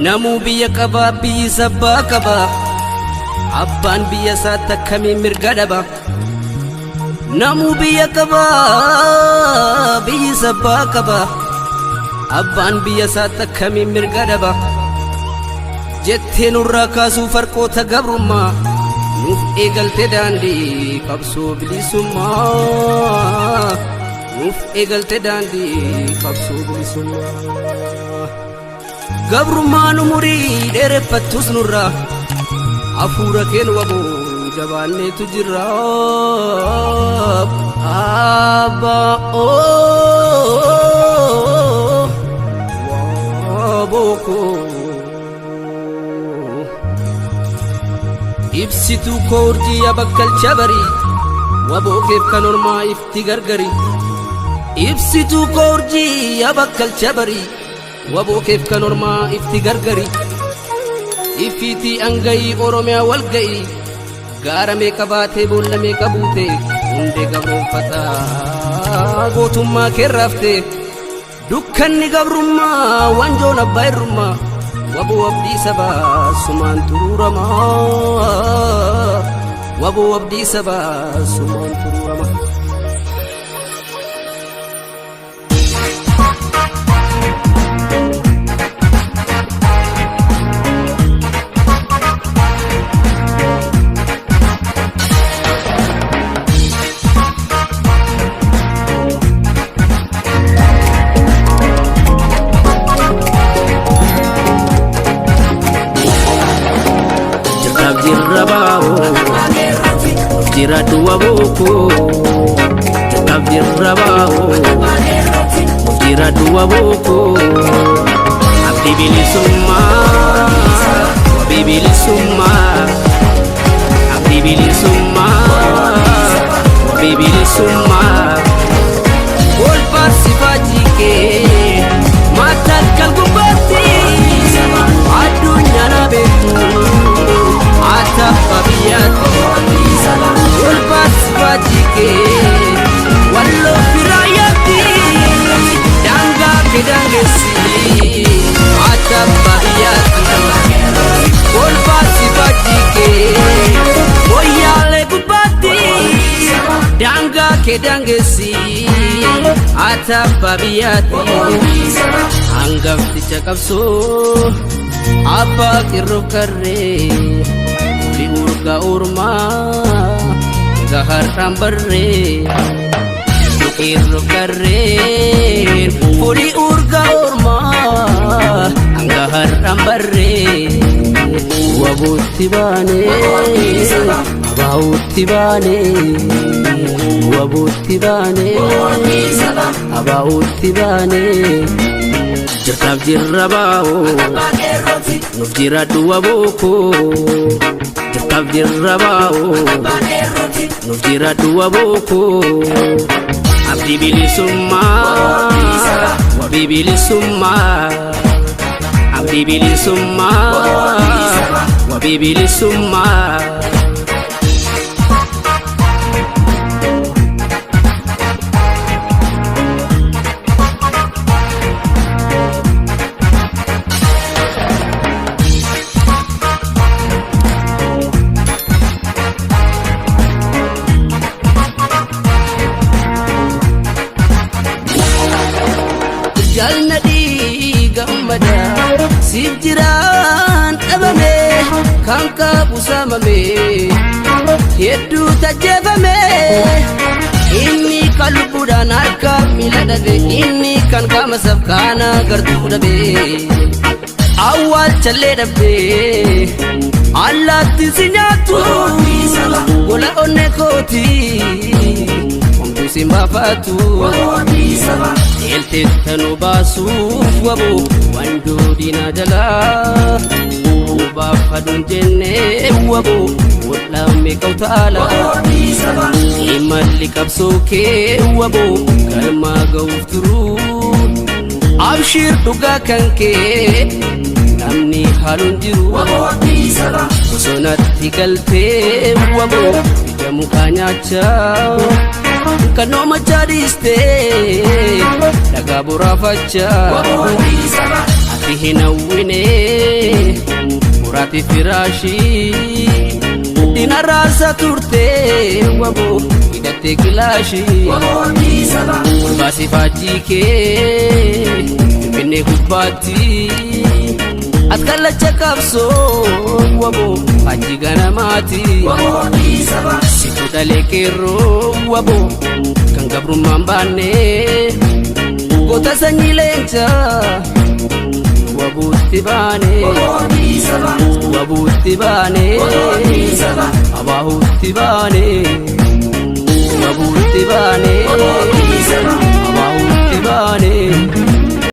Namu biyya qaba biyyi sabbaa qaba abbaan biyya isaa takkamii mirga dhaba. Namu biyya qaba biyyi sabbaa qaba abbaan biyya isaa takkamii mirga dhaba. Jettee nurraa kaasuu farqoota gabrummaa nuuf eegalte daandii qabsoo bilisummaa. Nuuf eegalte daandii qabsoo bilisummaa. Gabrummaan umurii dheereffattus nurraa hafuura keen waboo jabaanneetu jirra. Wabooko ibsituu koo urjii abakkalcha barii wabookeef kan ormaa ifti gargari. Ibsituu koo urjii abakkalcha barii wabookeef kan ormaa ifti gargari. Ifiitii angayii Oromiyaa walga'ii gaara meeqa baatee boolla meeqa buute hundee gabroonfataa gootummaa keerraafte. Dukkanni gabrummaa wanjoon abbaa irrummaa waboo abdii sabaa sumaan turuuramaa. Waboo abdii sabaa sumaan turuuramaa. Jira dua buku tetap dirabau. Jira dua buku abdi bili summa, abdi bili summa, abdi bili summa, abdi bili summa. Wal parsifati ke mata kalbati adunya nabetu atap babiyati. Ulpasfatike wallo firayati danga kedangesi atabahiyati. Ulpasfatike boyale kubati danga kedangesi atabahiyati. Anggapti cakapso apa kirro karre di urga urma gahar tambarre irro karre puri urga urma gahar tambarre. Wabutti bane abautti bane wabutti bane abautti bane. Jirtaaf jirra baa'oo nuuf jira du'a booko. Jirtaaf jirra baa'oo nuuf jira du'a booko. Abdi bilisummaa wabii bilisummaa. Abdi bilisummaa wabii bilisummaa. Jalnadi gammada siif jiraan dhabame kan qabu saamame hedduu tajjeefame. Inni kan lubbuudhaan harka miila dhabe inni kan qaama sabkaana gartuu dhabe. Awwaalchallee dhabde allaattiin si nyaattu gola onnee kooti homtuu si mbaafatu. Elteet kanuu baasuuf waboo wandoo diinaa jalaa ubaaf haduun jennee waboo wal'aamee qawtaala. Imalli qabsoo kee waboo galmaa ga'uuf turuu abshir dhugaa kan kee namni haaluun jiru. Bosonatti galtee waboo ija mukaa nyaachaa kanoma chadiste daga burafacha hinawwine murati firaashi dina raasa turte wabo hidhatte kilaashi baasi faajjii kee finfinnee gubbaatti at kallacha qabsoo wabo faajjii ganamaati situ dhalee qeerroo wabo kan gabrummaan baanne goota sanyii leencaa wabuutti baane wabuutti baane abaahuutti baane wabuutti baane abaahuutti baane